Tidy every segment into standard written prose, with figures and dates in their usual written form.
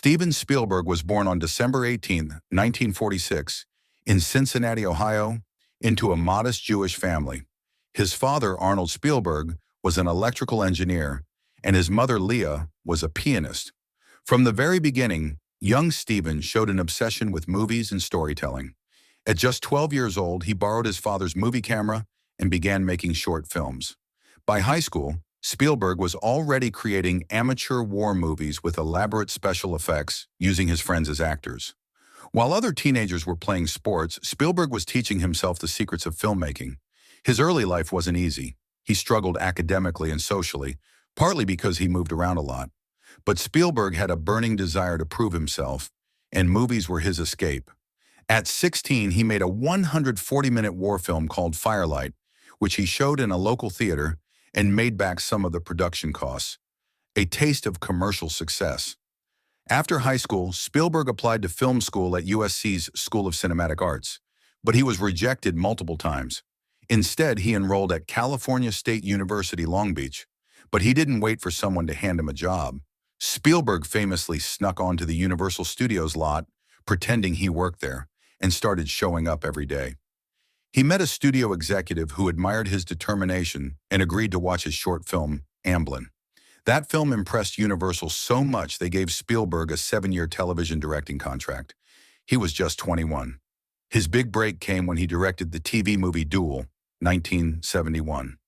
Steven Spielberg was born on December 18, 1946, in Cincinnati, Ohio, into a modest Jewish family. His father, Arnold Spielberg, was an electrical engineer, and his mother, Leah, was a pianist. From the very beginning, young Steven showed an obsession with movies and storytelling. At just 12 years old, he borrowed his father's movie camera and began making short films. By high school, Spielberg was already creating amateur war movies with elaborate special effects, using his friends as actors. While other teenagers were playing sports, Spielberg was teaching himself the secrets of filmmaking. His early life wasn't easy. He struggled academically and socially, partly because he moved around a lot. But Spielberg had a burning desire to prove himself, and movies were his escape. At 16, he made a 140-minute war film called Firelight, which he showed in a local theater and made back some of the production costs. A taste of commercial success. After high school, Spielberg applied to film school at USC's School of Cinematic Arts, but he was rejected multiple times. Instead, he enrolled at California State University, Long Beach, but he didn't wait for someone to hand him a job. Spielberg famously snuck onto the Universal Studios lot, pretending he worked there, and started showing up every day. He met a studio executive who admired his determination and agreed to watch his short film, Amblin. That film impressed Universal so much they gave Spielberg a 7-year television directing contract. He was just 21. His big break came when he directed the TV movie Duel, 1971.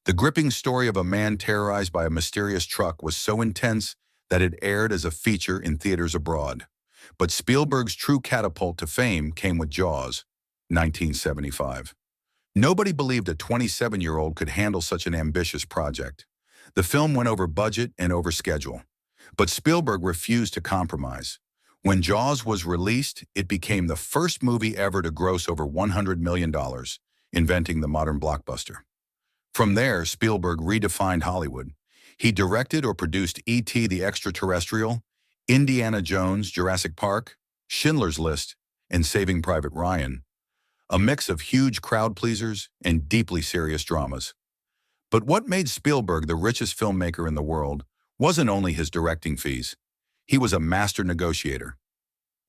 The gripping story of a man terrorized by a mysterious truck was so intense that it aired as a feature in theaters abroad. But Spielberg's true catapult to fame came with Jaws, 1975. Nobody believed a 27-year-old could handle such an ambitious project. The film went over budget and over schedule, but Spielberg refused to compromise. When Jaws was released, it became the first movie ever to gross over $100 million, inventing the modern blockbuster. From there, Spielberg redefined Hollywood. He directed or produced E.T. the Extraterrestrial, Indiana Jones, Jurassic Park, Schindler's List, and Saving Private Ryan, a mix of huge crowd pleasers and deeply serious dramas. But what made Spielberg the richest filmmaker in the world wasn't only his directing fees. He was a master negotiator.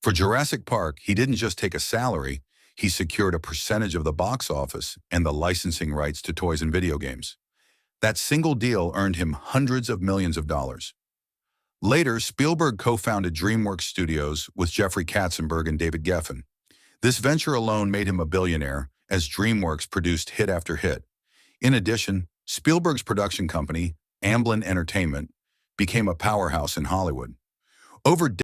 For Jurassic Park, he didn't just take a salary, he secured a percentage of the box office and the licensing rights to toys and video games. That single deal earned him hundreds of millions of dollars. Later, Spielberg co-founded DreamWorks Studios with Jeffrey Katzenberg and David Geffen. This venture alone made him a billionaire, as DreamWorks produced hit after hit. In addition, Spielberg's production company, Amblin Entertainment, became a powerhouse in Hollywood. Over